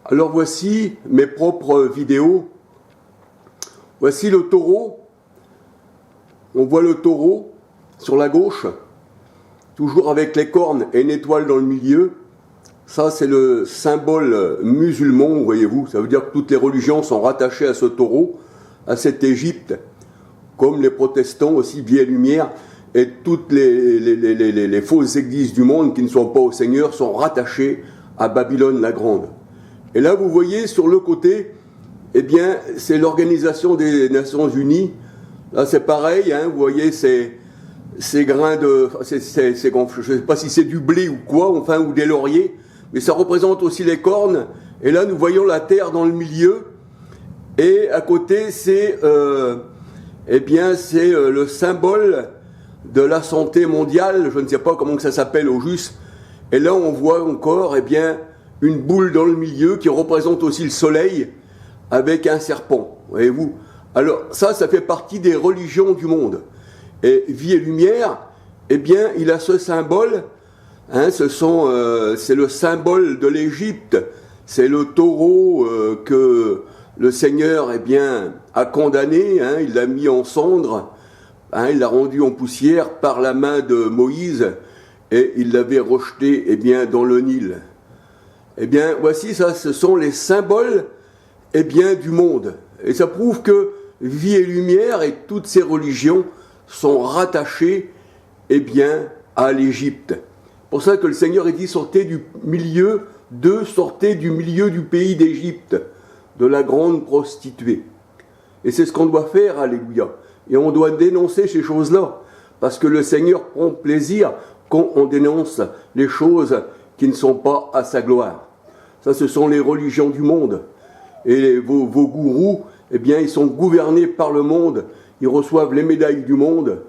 Alors voici mes propres vidéos. Voici le taureau. On voit le taureau sur la gauche, toujours avec les cornes et une étoile dans le milieu. Ça, c'est le symbole musulman, voyez-vous. Ça veut dire que toutes les religions sont rattachées à ce taureau, à cette Égypte, comme les protestants aussi, vie et lumière, et toutes les fausses églises du monde qui ne sont pas au Seigneur sont rattachées à Babylone la Grande. Et là, vous voyez sur le côté, eh bien, c'est l'Organisation des Nations Unies. Là, c'est pareil, hein, vous voyez, ces grains de... je ne sais pas si c'est du blé ou quoi, enfin, ou des lauriers, mais ça représente aussi les cornes. Et là, nous voyons la terre dans le milieu. Et à côté, c'est le symbole de la santé mondiale. Je ne sais pas comment ça s'appelle au juste. Et là, on voit encore, eh bien, une boule dans le milieu qui représente aussi le soleil avec un serpent. Voyez-vous? Alors, ça fait partie des religions du monde. Et Vie et Lumière, eh bien, il a ce symbole. Hein, c'est le symbole de l'Égypte. C'est le taureau que le Seigneur, eh bien, a condamné. Hein, il l'a mis en cendres. Hein, il l'a rendu en poussière par la main de Moïse. Et il l'avait rejeté, eh bien, dans le Nil. Eh bien, voici ça, ce sont les symboles, eh bien, du monde. Et ça prouve que Vie et Lumière et toutes ces religions sont rattachées, eh bien, à l'Égypte. C'est pour ça que le Seigneur dit, sortez du milieu du pays d'Égypte, de la grande prostituée. Et c'est ce qu'on doit faire, alléluia. Et on doit dénoncer ces choses-là, parce que le Seigneur prend plaisir quand on dénonce les choses qui ne sont pas à sa gloire. Ça, ce sont les religions du monde. Et vos gourous, eh bien, ils sont gouvernés par le monde, ils reçoivent les médailles du monde,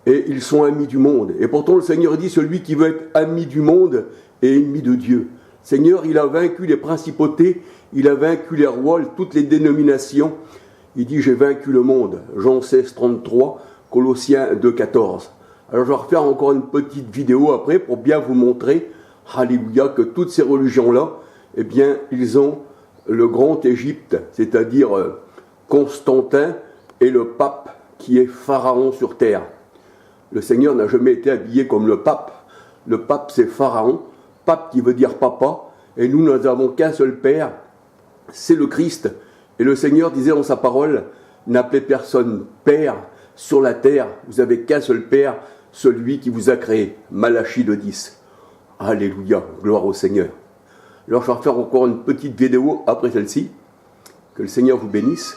et ils sont amis du monde. Et pourtant, le Seigneur dit, celui qui veut être ami du monde est ennemi de Dieu. Le Seigneur, il a vaincu les principautés, il a vaincu les rois, toutes les dénominations. Il dit, j'ai vaincu le monde. Jean 16, 33, Colossiens 2, 14. Alors, je vais refaire encore une petite vidéo après pour bien vous montrer, alléluia, que toutes ces religions-là, eh bien, ils ont le grand Égypte, c'est-à-dire Constantin et le pape qui est pharaon sur terre. Le Seigneur n'a jamais été habillé comme le pape. Le pape, c'est pharaon, pape qui veut dire papa, et nous n'avons qu'un seul père, c'est le Christ. Et le Seigneur disait dans sa parole, n'appelez personne père sur la terre, vous n'avez qu'un seul père, celui qui vous a créé. Malachie 2:10. Alléluia, gloire au Seigneur. Alors je vais faire encore une petite vidéo après celle-ci. Que le Seigneur vous bénisse.